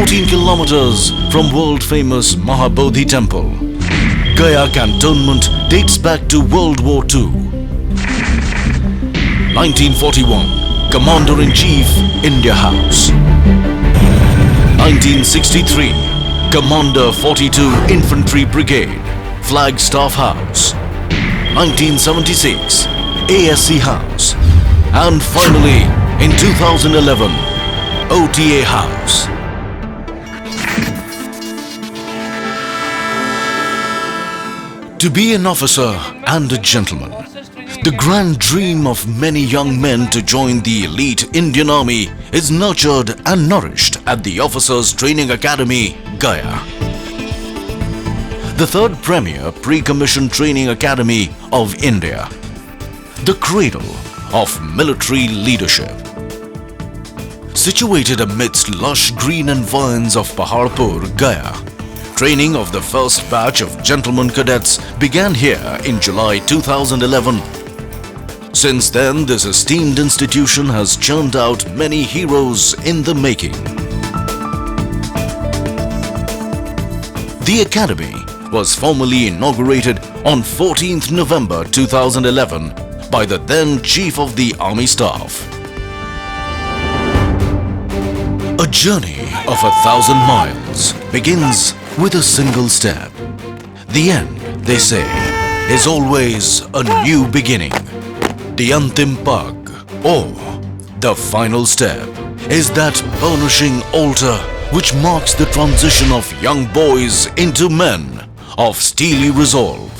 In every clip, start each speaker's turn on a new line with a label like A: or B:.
A: 14 kilometers from world-famous Mahabodhi Temple. Gaya cantonment dates back to World War II. 1941, Commander-in-Chief, India House. 1963, Commander 42 Infantry Brigade, Flagstaff House. 1976, ASC House. And finally, in 2011, OTA House. To be an officer and a gentleman, the grand dream of many young men to join the elite Indian Army is nurtured and nourished at the Officers Training Academy, Gaya. The third premier pre-commissioned training academy of India. The cradle of military leadership. Situated amidst lush green environs of Paharpur, Gaya, training of the first batch of gentlemen cadets began here in July 2011. Since then, this esteemed institution has churned out many heroes in the making. The academy was formally inaugurated on 14th November 2011 by the then Chief of the Army Staff. A journey of 1,000 miles begins with a single step. The end, they say, is always a new beginning. The Antim Pag, or the final step, is that burnishing altar which marks the transition of young boys into men of steely resolve.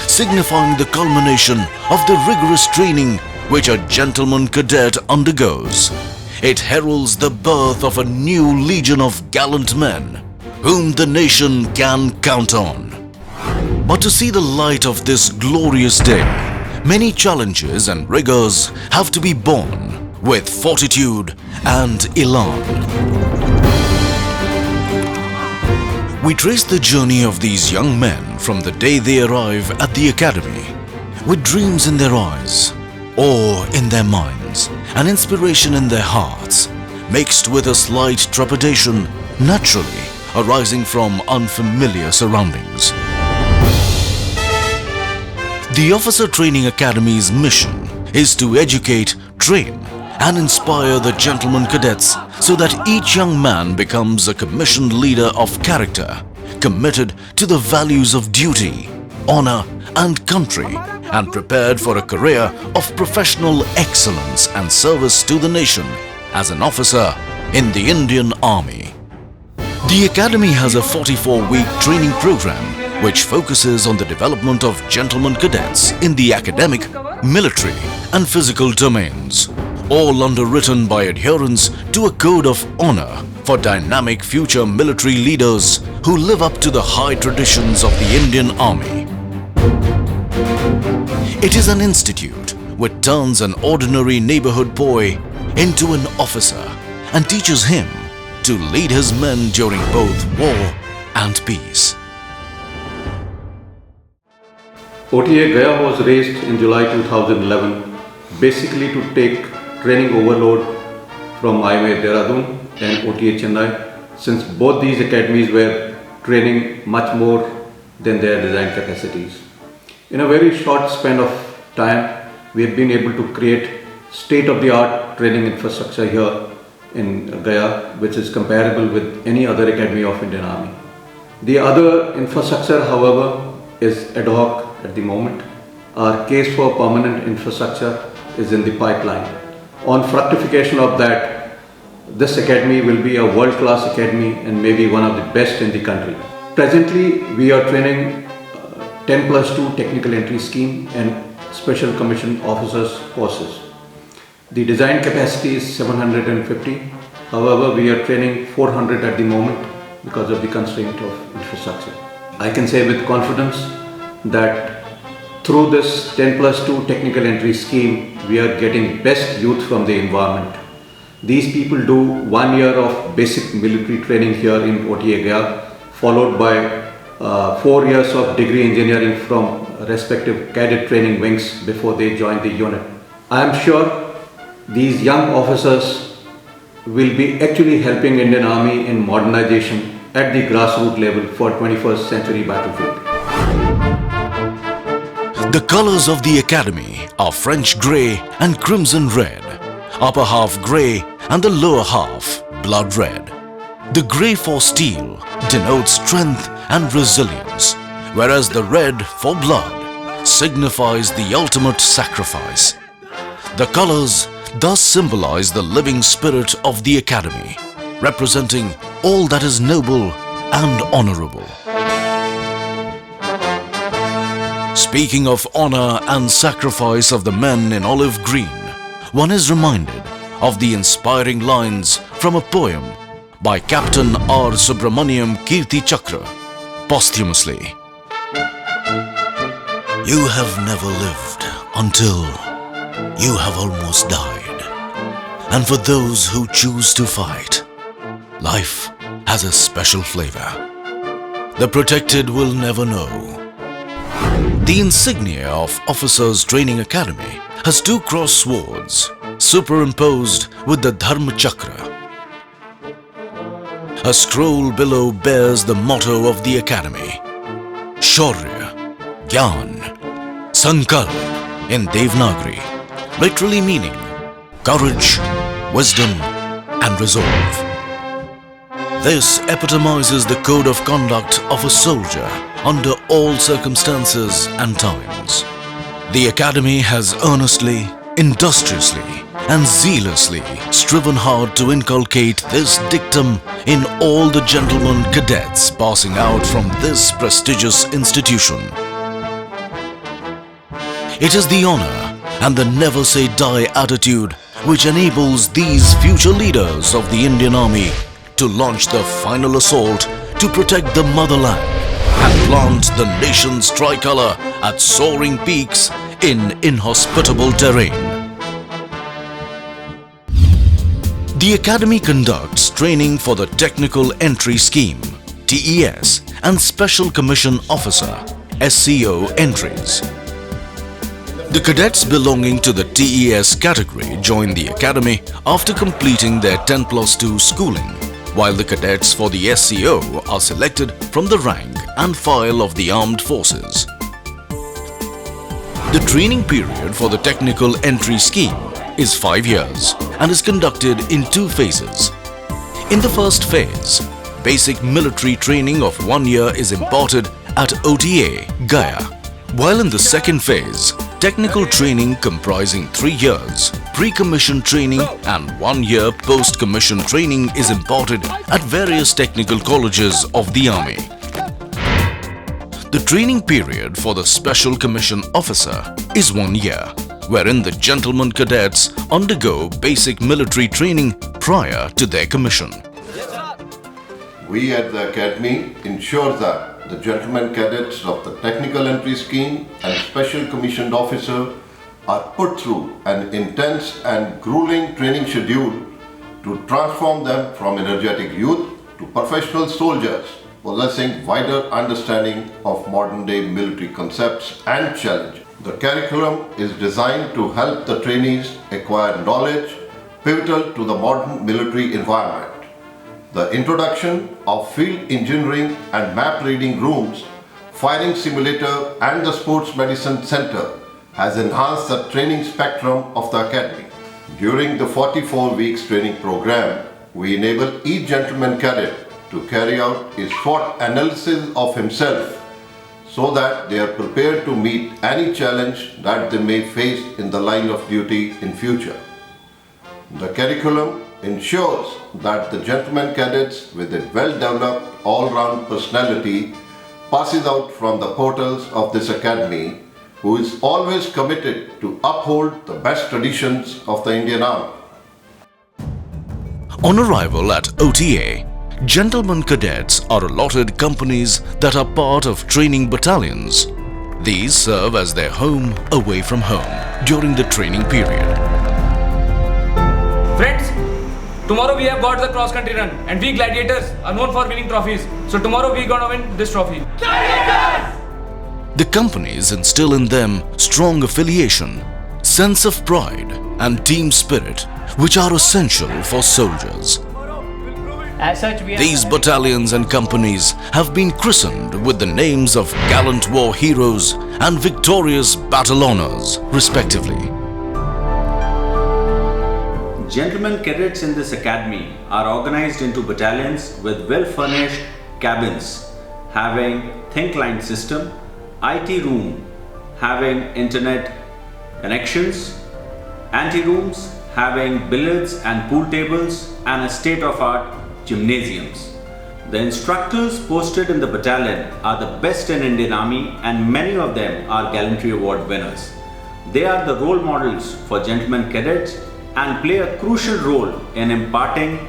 A: Signifying the culmination of the rigorous training which a gentleman cadet undergoes, it heralds the birth of a new legion of gallant men whom the nation can count on. But to see the light of this glorious day, many challenges and rigors have to be borne with fortitude and elan. We trace the journey of these young men from the day they arrive at the academy, with dreams in their eyes, awe in their minds, and inspiration in their hearts, mixed with a slight trepidation naturally arising from unfamiliar surroundings. The Officer Training Academy's mission is to educate, train, and inspire the gentlemen cadets so that each young man becomes a commissioned leader of character, committed to the values of duty, honor, and country, and prepared for a career of professional excellence and service to the nation as an officer in the Indian Army. The Academy has a 44-week training program which focuses on the development of gentlemen cadets in the academic, military, and physical domains, all underwritten by adherence to a code of honor for dynamic future military leaders who live up to the high traditions of the Indian Army. It is an institute which turns an ordinary neighborhood boy into an officer and teaches him to lead his men during both war and peace.
B: OTA Gaya was raised in July 2011 basically to take training overload from IMA Dehradun and OTA Chennai, since both these academies were training much more than their design capacities. In a very short span of time, we have been able to create state-of-the-art training infrastructure here in Gaya, which is comparable with any other academy of Indian Army. The other infrastructure, however, is ad hoc at the moment. Our case for permanent infrastructure is in the pipeline. On fructification of that, this academy will be a world-class academy and maybe one of the best in the country. Presently, we are training 10+2 technical entry scheme and special commissioned officers courses. The design capacity is 750. However, we are training 400 at the moment because of the constraint of infrastructure. I can say with confidence that through this 10+2 technical entry scheme, we are getting best youth from the environment. These people do 1 year of basic military training here in OTA Gaya, followed by 4 years of degree engineering from respective cadet training wings before they join the unit. I am sure these young officers will be actually helping Indian Army in modernization at the grassroots level for 21st century battlefield.
A: The colors of the academy are French grey and crimson red, upper half grey and the lower half blood red. The grey for steel denotes strength and resilience, whereas the red for blood signifies the ultimate sacrifice. The colors thus symbolize the living spirit of the academy, representing all that is noble and honorable. Speaking of honor and sacrifice of the men in olive green, one is reminded of the inspiring lines from a poem by Captain R. Subramaniam Kirti Chakra, posthumously. You have never lived until you have almost died. And for those who choose to fight, life has a special flavor. The protected will never know. The insignia of Officers Training Academy has two cross swords superimposed with the Dharma Chakra. A scroll below bears the motto of the academy, Shaurya, Gyan, Sankalp in Devanagari, literally meaning courage, wisdom and resolve. This epitomizes the code of conduct of a soldier under all circumstances and times. The academy has earnestly, industriously and zealously striven hard to inculcate this dictum in all the gentlemen cadets passing out from this prestigious institution. It is the honor and the never say die attitude which enables these future leaders of the Indian Army to launch the final assault to protect the motherland and plant the nation's tricolor at soaring peaks in inhospitable terrain. The Academy conducts training for the Technical Entry Scheme, TES, and Special Commission Officer, SCO entries. The cadets belonging to the TES category join the Academy after completing their 10+2 schooling, while the cadets for the SCO are selected from the rank and file of the armed forces. The training period for the Technical Entry Scheme is 5 years and is conducted in 2 phases. In the first phase, basic military training of 1 year is imparted at OTA, Gaya, while in the second phase, technical training comprising 3 years, pre-commission training and 1 year post-commission training is imparted at various technical colleges of the Army. The training period for the Special Commission Officer is 1 year, wherein the gentlemen cadets undergo basic military training prior to their commission.
C: We at the Academy ensure that the gentlemen cadets of the Technical Entry Scheme and Special Commissioned Officer are put through an intense and grueling training schedule to transform them from energetic youth to professional soldiers possessing wider understanding of modern-day military concepts and challenges. The curriculum is designed to help the trainees acquire knowledge pivotal to the modern military environment. The introduction of field engineering and map reading rooms, firing simulator and the sports medicine center has enhanced the training spectrum of the Academy. During the 44 weeks training program, we enable each gentleman cadet to carry out a SWOT analysis of himself so that they are prepared to meet any challenge that they may face in the line of duty in future. The curriculum ensures that the gentleman cadets with a well-developed all-round personality passes out from the portals of this academy, who is always committed to uphold the best traditions of the Indian Army.
A: On arrival at OTA, gentlemen cadets are allotted companies that are part of training battalions. These serve as their home away from home during the training period.
D: Friends, tomorrow we have got the cross-country run and we gladiators are known for winning trophies. So tomorrow we gonna win this trophy. Gladiators!
A: The companies instill in them strong affiliation, sense of pride and team spirit which are essential for soldiers.
E: As such,
A: These battalions and companies have been christened with the names of gallant war heroes and victorious battle honors, respectively.
F: Gentlemen cadets in this academy are organized into battalions with well-furnished cabins having think line system, IT room having internet connections, ante-rooms having billiards and pool tables, and a state-of-art gymnasiums. The instructors posted in the battalion are the best in Indian Army, and many of them are gallantry award winners. They are the role models for gentlemen cadets and play a crucial role in imparting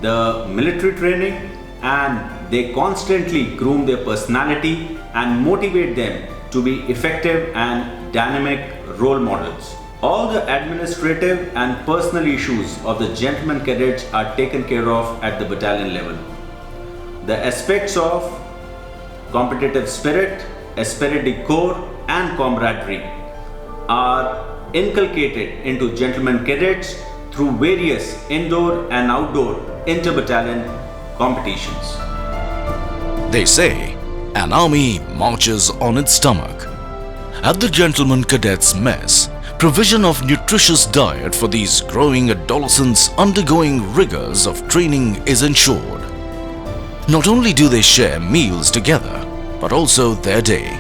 F: the military training, and they constantly groom their personality and motivate them to be effective and dynamic role models. All the administrative and personal issues of the gentlemen cadets are taken care of at the battalion level. The aspects of competitive spirit, esprit de corps and camaraderie are inculcated into gentlemen cadets through various indoor and outdoor inter-battalion competitions.
A: They say an army marches on its stomach. At the Gentlemen Cadets Mess, provision of nutritious diet for these growing adolescents undergoing rigors of training is ensured. Not only do they share meals together, but also their day.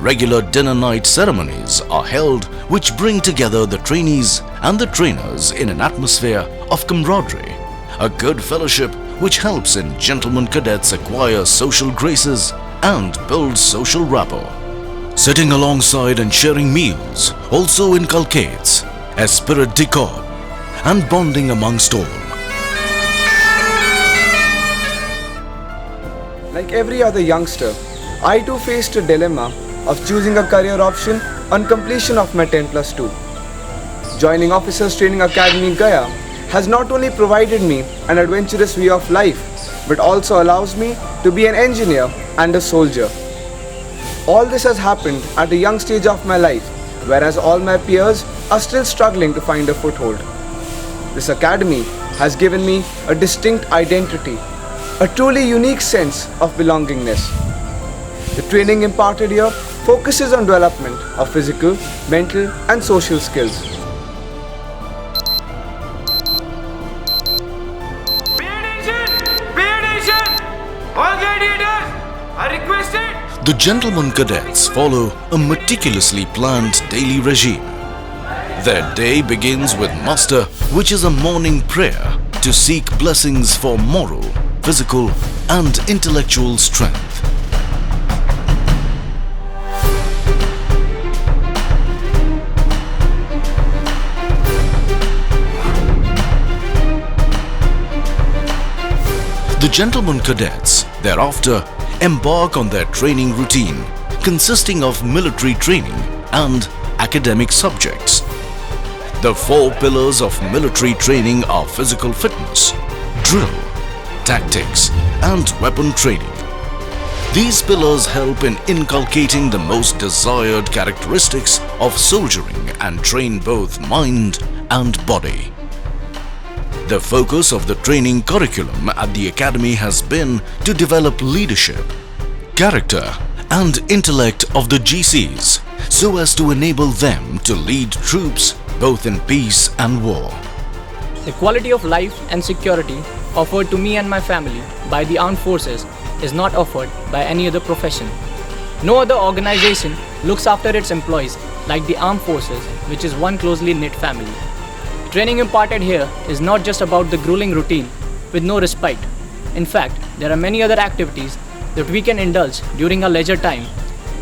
A: Regular dinner night ceremonies are held which bring together the trainees and the trainers in an atmosphere of camaraderie, a good fellowship which helps in gentlemen cadets acquire social graces and build social rapport. Sitting alongside and sharing meals also inculcates esprit de corps and bonding amongst all.
G: Like every other youngster, I too faced a dilemma of choosing a career option on completion of my 10+2. Joining Officers Training Academy Gaya has not only provided me an adventurous way of life, but also allows me to be an engineer and a soldier. All this has happened at a young stage of my life, whereas all my peers are still struggling to find a foothold. This academy has given me a distinct identity, a truly unique sense of belongingness. The training imparted here focuses on development of physical, mental and social skills.
D: All gladiators are requested.
A: The gentlemen cadets follow a meticulously planned daily regime. Their day begins with muster, which is a morning prayer to seek blessings for moral, physical and intellectual strength. The gentlemen cadets thereafter embark on their training routine consisting of military training and academic subjects. The 4 pillars of military training are physical fitness, drill, tactics and weapon training. These pillars help in inculcating the most desired characteristics of soldiering and train both mind and body. The focus of the training curriculum at the academy has been to develop leadership, character and intellect of the GCs so as to enable them to lead troops both in peace and war.
E: The quality of life and security offered to me and my family by the armed forces is not offered by any other profession. No other organization looks after its employees like the armed forces, which is one closely knit family. Training imparted here is not just about the grueling routine with no respite. In fact, there are many other activities that we can indulge during our leisure time,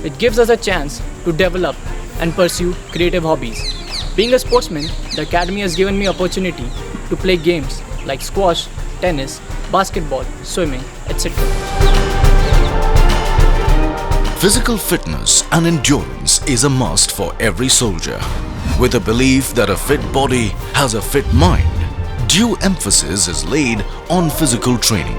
E: which gives us a chance to develop and pursue creative hobbies. Being a sportsman, the academy has given me opportunity to play games like squash, tennis, basketball, swimming, etc.
A: Physical fitness and endurance is a must for every soldier. With a belief that a fit body has a fit mind, due emphasis is laid on physical training.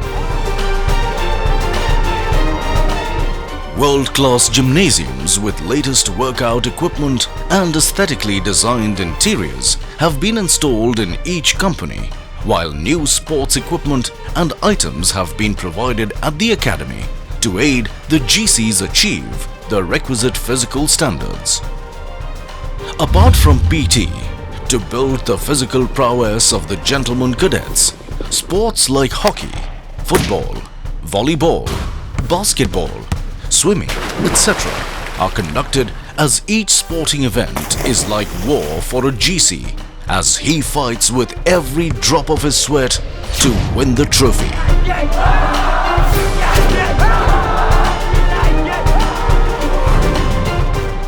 A: World-class gymnasiums with latest workout equipment and aesthetically designed interiors have been installed in each company, while new sports equipment and items have been provided at the academy to aid the GCs achieve the requisite physical standards. Apart from PT, to build the physical prowess of the gentlemen cadets, sports like hockey, football, volleyball, basketball, swimming, etc. are conducted, as each sporting event is like war for a GC, as he fights with every drop of his sweat to win the trophy.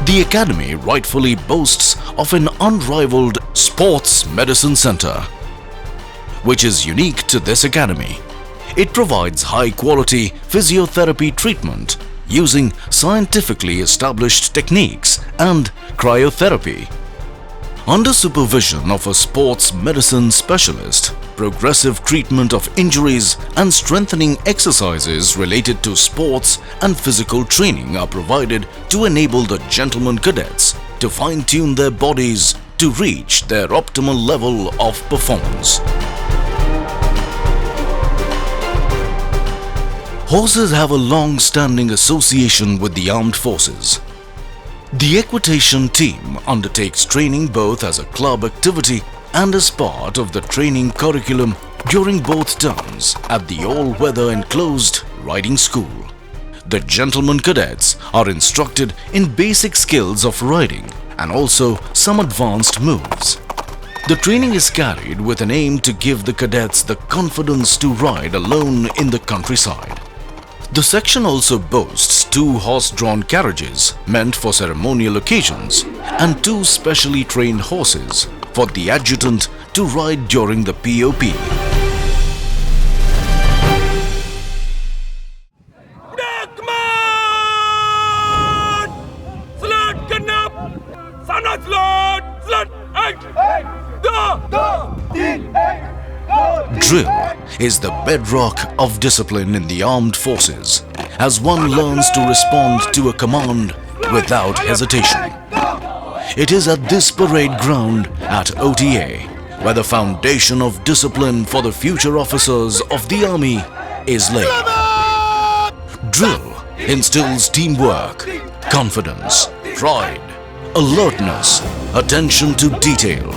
A: The academy rightfully boasts of an unrivaled sports medicine center, which is unique to this academy. It provides high-quality physiotherapy treatment using scientifically established techniques and cryotherapy. Under supervision of a sports medicine specialist, progressive treatment of injuries and strengthening exercises related to sports and physical training are provided to enable the gentlemen cadets to fine-tune their bodies to reach their optimal level of performance. Horses have a long-standing association with the armed forces. The equitation team undertakes training both as a club activity and as part of the training curriculum during both terms at the all-weather enclosed riding school. The gentlemen cadets are instructed in basic skills of riding and also some advanced moves. The training is carried with an aim to give the cadets the confidence to ride alone in the countryside. The section also boasts 2 horse-drawn carriages meant for ceremonial occasions and 2 specially trained horses for the adjutant to ride during the POP. Drill is the bedrock of discipline in the armed forces, as one learns to respond to a command without hesitation. It is at this parade ground at OTA where the foundation of discipline for the future officers of the army is laid. Drill instills teamwork, confidence, pride, alertness, attention to detail,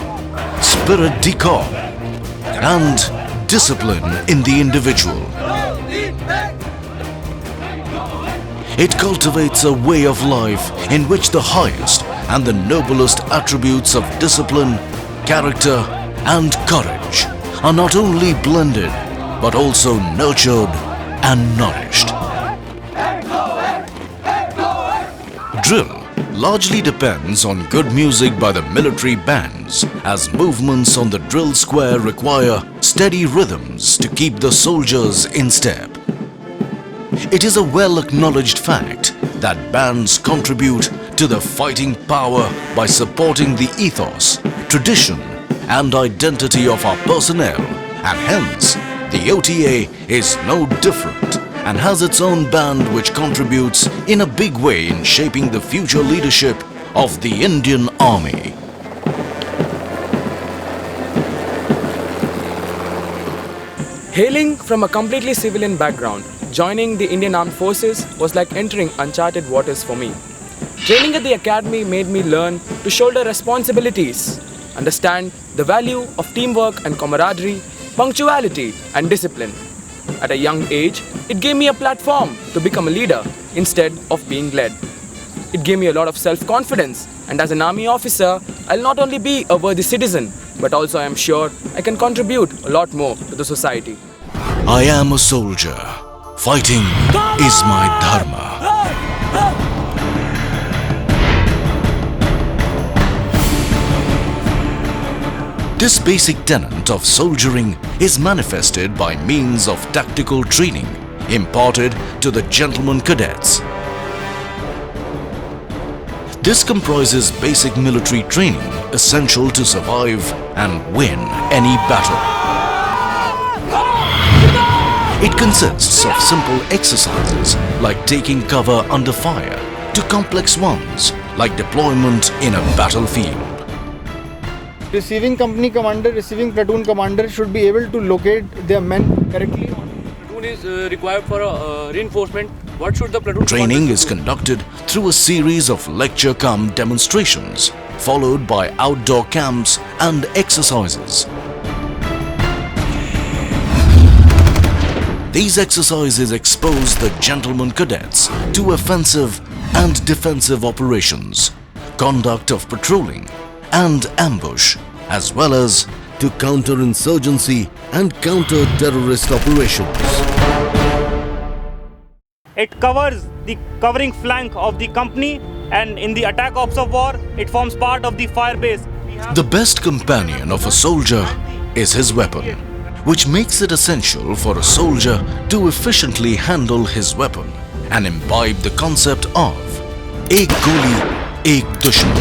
A: spirit de corps, and discipline in the individual. It cultivates a way of life in which the highest and the noblest attributes of discipline, character, and courage are not only blended but also nurtured and nourished. Drill largely depends on good music by the military bands, as movements on the drill square require steady rhythms to keep the soldiers in step. It is a well-acknowledged fact that bands contribute to the fighting power by supporting the ethos, tradition, and identity of our personnel, and hence the OTA is no different and has its own band which contributes in a big way in shaping the future leadership of the Indian Army.
G: Hailing from a completely civilian background, joining the Indian Armed Forces was like entering uncharted waters for me. Training at the academy made me learn to shoulder responsibilities, understand the value of teamwork and camaraderie, punctuality and discipline. At a young age, it gave me a platform to become a leader instead of being led. It gave me a lot of self-confidence, and as an army officer, I'll not only be a worthy citizen, but also I am sure I can contribute a lot more to the society.
A: I am a soldier. Fighting is my dharma. This basic tenet of soldiering is manifested by means of tactical training imparted to the gentlemen cadets. This comprises basic military training essential to survive and win any battle. It consists of simple exercises like taking cover under fire, to complex ones like deployment in a battlefield.
H: Receiving company commander, receiving platoon commander should be able to locate their men correctly.
D: Platoon is required for reinforcement. What should the platoon
A: Training is conducted through a series of lecture-cum demonstrations, followed by outdoor camps and exercises. These exercises expose the gentlemen cadets to offensive and defensive operations, conduct of patrolling and ambush, as well as to counter-insurgency and counter-terrorist operations.
I: It covers the covering flank of the company, and in the attack ops of war, it forms part of the fire base.
A: The best companion of a soldier is his weapon, which makes it essential for a soldier to efficiently handle his weapon and imbibe the concept of Ek Goli, Ek Dushman.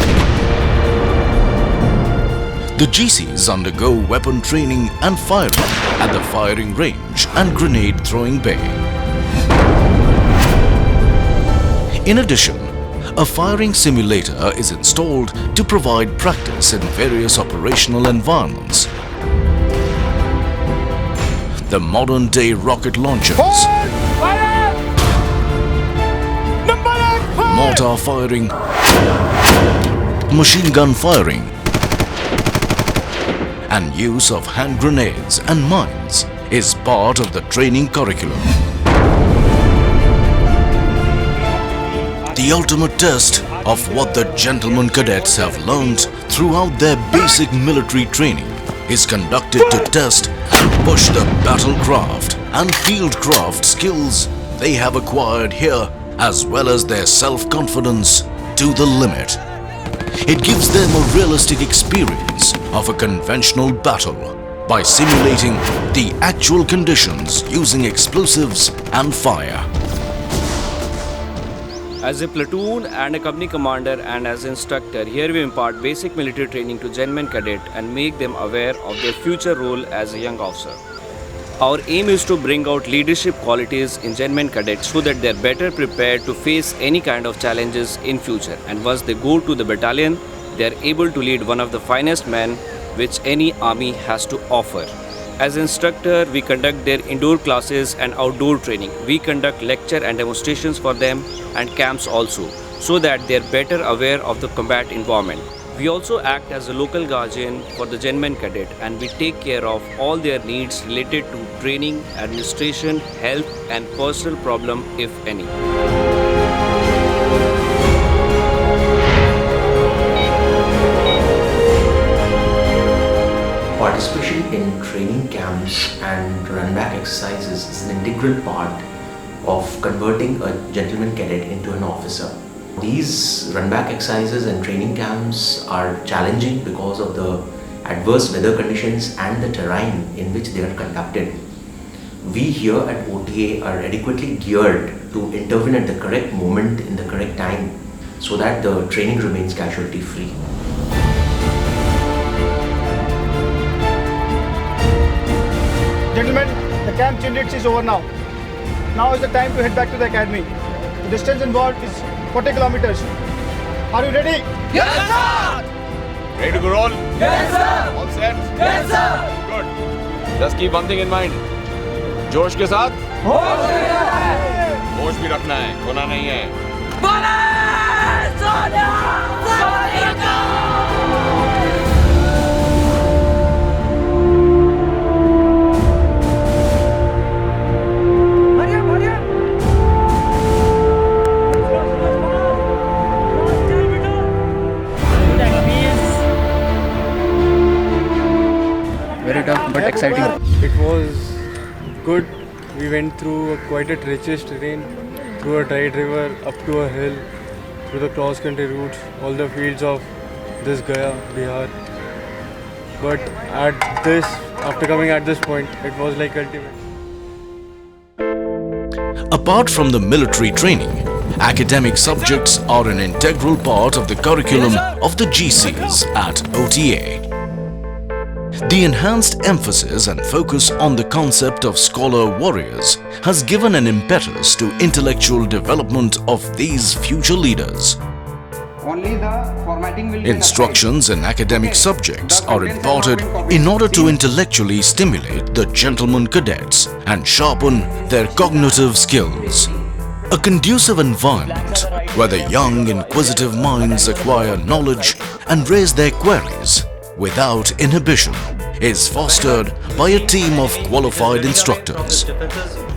A: The GCs undergo weapon training and firing at the firing range and grenade throwing bay. In addition, a firing simulator is installed to provide practice in various operational environments. The modern-day rocket launchers, mortar firing, machine gun firing, and use of hand grenades and mines is part of the training curriculum. The ultimate test of what the gentlemen cadets have learned throughout their basic military training is conducted to test and push the battlecraft and fieldcraft skills they have acquired here, as well as their self-confidence, to the limit. It gives them a realistic experience of a conventional battle by simulating the actual conditions using explosives and fire.
J: As a platoon and a company commander and as instructor, here we impart basic military training to gentlemen cadet and make them aware of their future role as a young officer. Our aim is to bring out leadership qualities in gentlemen cadets so that they are better prepared to face any kind of challenges in future, and once they go to the battalion, they are able to lead one of the finest men which any army has to offer. As instructor, we conduct their indoor classes and outdoor training. We conduct lecture and demonstrations for them and camps also, so that they are better aware of the combat environment. We also act as a local guardian for the gentlemen cadet, and we take care of all their needs related to training, administration, health and personal problem if any.
K: Participation in training camps and runback exercises is an integral part of converting a gentleman cadet into an officer. These runback exercises and training camps are challenging because of the adverse weather conditions and the terrain in which they are conducted. We here at OTA are adequately geared to intervene at the correct moment in the correct time so that the training remains casualty free.
H: Gentlemen, the camp change is over now. Now is the time to head back to the academy. The distance involved is 40 kilometers. Are you ready?
L: Yes, sir!
M: Ready to go roll?
L: Yes, sir!
M: All set?
L: Yes, sir!
M: Good. Just keep one thing in mind. जोश के साथ होश भी रखना है, खोना नहीं है.
E: Very tough but exciting.
H: It was good. We went through quite a treacherous terrain, through a tight river, up to a hill, through the cross-country routes, all the fields of this Gaya, Bihar. But after coming at this point, it was like ultimate.
A: Apart from the military training, academic subjects are an integral part of the curriculum of the GCs at OTA. The enhanced emphasis and focus on the concept of scholar warriors has given an impetus to intellectual development of these future leaders.
N: Only the formatting will
A: Instructions in academic subjects are imparted in order to intellectually stimulate the gentlemen cadets and sharpen their cognitive skills. A conducive environment where the young, inquisitive minds acquire knowledge and raise their queries without inhibition is fostered by a team of qualified instructors.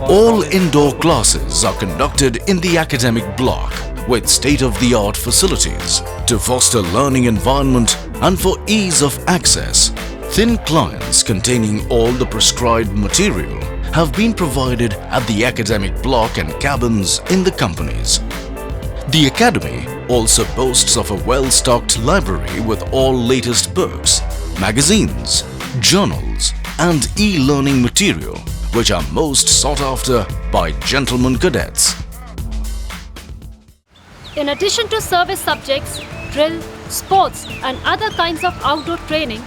A: All indoor classes are conducted in the academic block with state-of-the-art facilities to foster learning environment and for ease of access. Thin clients containing all the prescribed material have been provided at the academic block and cabins in the companies. The academy also boasts of a well-stocked library with all latest books, magazines, journals and e-learning material which are most sought after by gentlemen cadets.
O: In addition to service subjects, drill, sports and other kinds of outdoor training,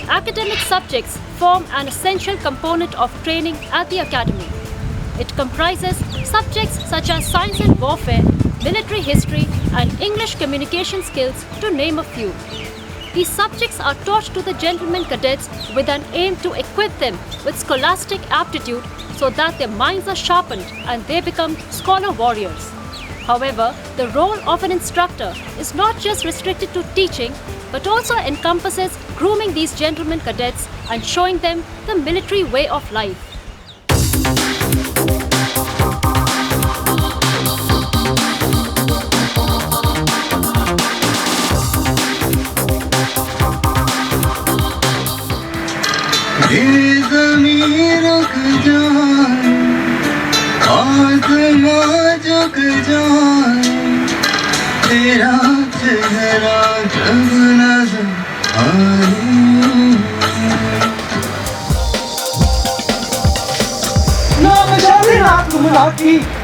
O: academic subjects form an essential component of training at the academy. It comprises subjects such as science and warfare, military history and English communication skills to name a few. These subjects are taught to the gentlemen cadets with an aim to equip them with scholastic aptitude so that their minds are sharpened and they become scholar warriors. However, the role of an instructor is not just restricted to teaching, but also encompasses grooming these gentlemen cadets and showing them the military way of life.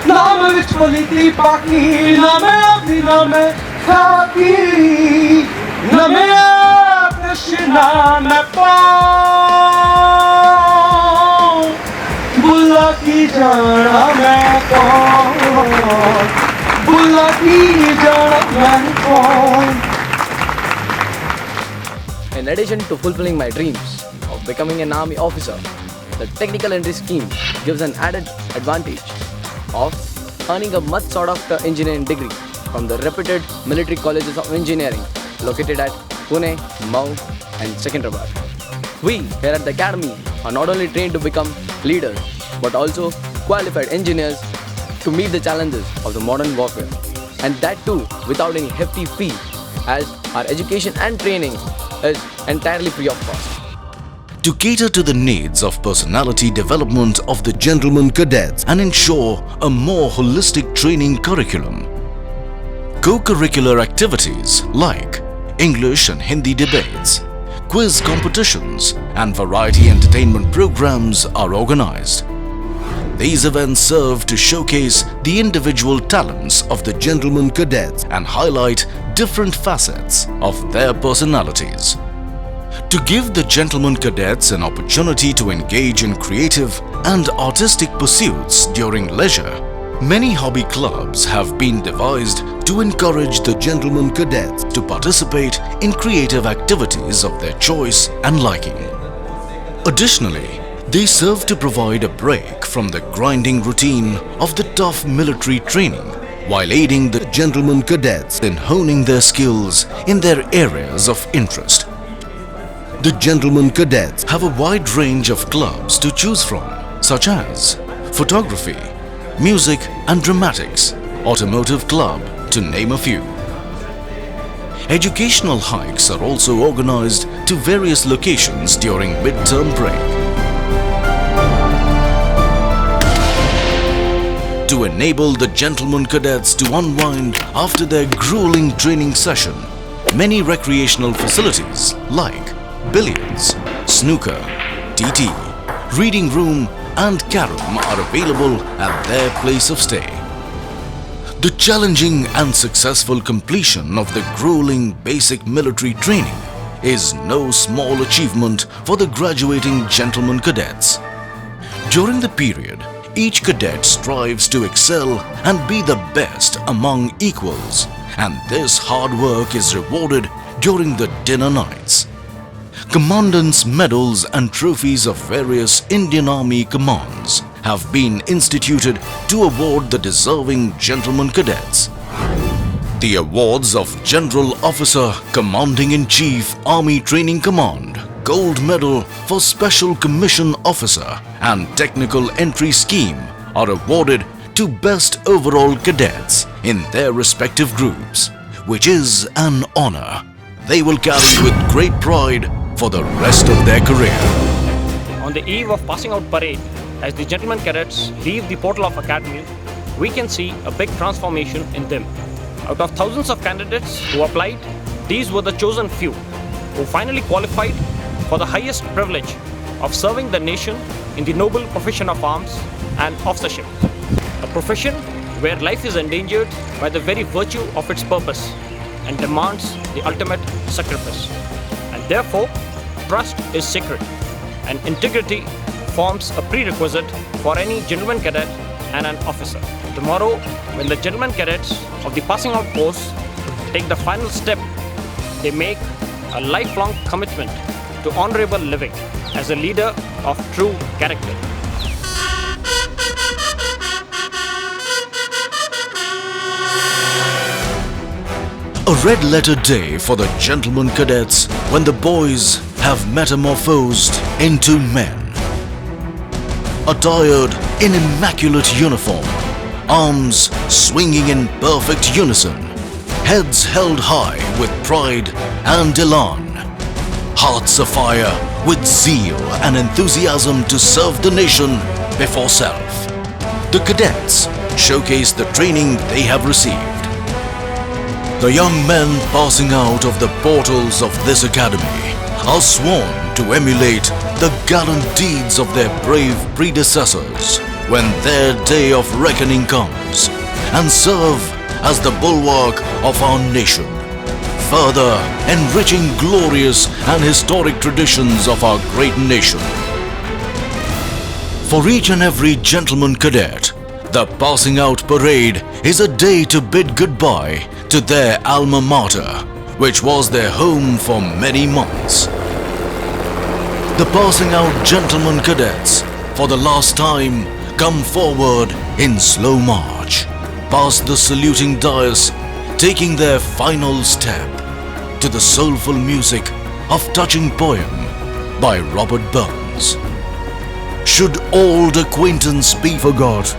L: नाम विच पलिती पाकी नाम अपनी नाम खाकी नाम कृष्णा मैं पाऊं बुला की जाना मैं कौन बुला की जाना मैं कौन.
E: In addition to fulfilling my dreams of becoming an army officer, the technical entry scheme gives an added advantage of earning a much sought after engineering degree from the reputed military colleges of engineering located at Pune, Mau and Secunderabad. We here at the academy are not only trained to become leaders but also qualified engineers to meet the challenges of the modern warfare, and that too without any hefty fee, as our education and training is entirely free of cost.
A: To cater to the needs of personality development of the gentlemen cadets and ensure a more holistic training curriculum, co-curricular activities like English and Hindi debates, quiz competitions and variety entertainment programs are organized. These events serve to showcase the individual talents of the gentlemen cadets and highlight different facets of their personalities. To give the gentlemen cadets an opportunity to engage in creative and artistic pursuits during leisure, many hobby clubs have been devised to encourage the gentlemen cadets to participate in creative activities of their choice and liking. Additionally, they serve to provide a break from the grinding routine of the tough military training while aiding the gentlemen cadets in honing their skills in their areas of interest. The gentlemen cadets have a wide range of clubs to choose from, such as photography, music and dramatics, automotive club, to name a few. Educational hikes are also organized to various locations during mid-term break. To enable the gentlemen cadets to unwind after their grueling training session, many recreational facilities like billiards, snooker, TT, reading room and carom are available at their place of stay. The challenging and successful completion of the grueling basic military training is no small achievement for the graduating gentlemen cadets. During the period, each cadet strives to excel and be the best among equals, and this hard work is rewarded during the dinner nights. Commandants' medals and trophies of various Indian Army commands have been instituted to award the deserving gentlemen cadets. The awards of General Officer Commanding-in-Chief Army Training Command, Gold Medal for Special Commission Officer and Technical Entry Scheme are awarded to Best Overall Cadets in their respective groups, which is an honor they will carry with great pride for the rest of their career.
P: On the eve of passing out parade, as the gentlemen cadets leave the portal of academy, we can see a big transformation in them. Out of thousands of candidates who applied, these were the chosen few who finally qualified for the highest privilege of serving the nation in the noble profession of arms and officership. A profession where life is endangered by the very virtue of its purpose and demands the ultimate sacrifice. And therefore, trust is sacred and integrity forms a prerequisite for any gentleman cadet and an officer. Tomorrow, when the gentlemen cadets of the passing out course take the final step, they make a lifelong commitment to honorable living as a leader of true character.
A: A red letter day for the gentlemen cadets when the boys have metamorphosed into men. Attired in immaculate uniform, arms swinging in perfect unison, heads held high with pride and elan, hearts afire with zeal and enthusiasm to serve the nation before self. The cadets showcase the training they have received. The young men passing out of the portals of this academy are sworn to emulate the gallant deeds of their brave predecessors when their day of reckoning comes, and serve as the bulwark of our nation, further enriching glorious and historic traditions of our great nation. For each and every gentleman cadet, the passing out parade is a day to bid goodbye to their alma mater, which was their home for many months. The passing out gentlemen cadets, for the last time, come forward in slow march, past the saluting dais, taking their final step to the soulful music of touching poem by Robert Burns. Should old acquaintance be forgot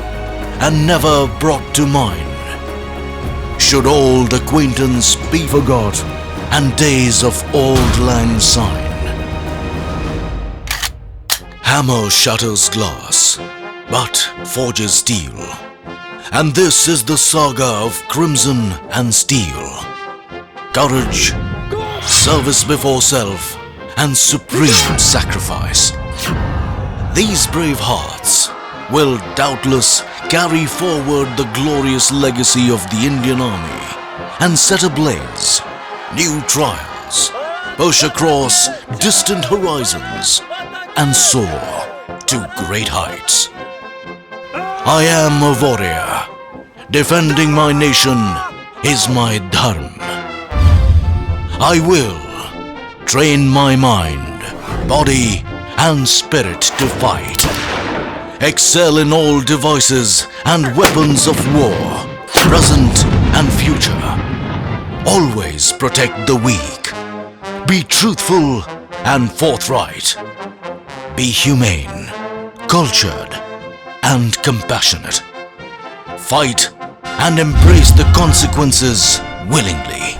A: and never brought to mind? Should old acquaintance be forgot and days of auld lang syne? Hammer shatters glass, but forges steel. And this is the saga of crimson and steel. Courage, service before self, and supreme sacrifice. These brave hearts will doubtless carry forward the glorious legacy of the Indian Army and set ablaze new trials, push across distant horizons, and soar to great heights. I am a warrior. Defending my nation is my dharma. I will train my mind, body, and spirit to fight. Excel in all devices and weapons of war, present and future. Always protect the weak. Be truthful and forthright. Be humane, cultured, and compassionate. Fight and embrace the consequences willingly.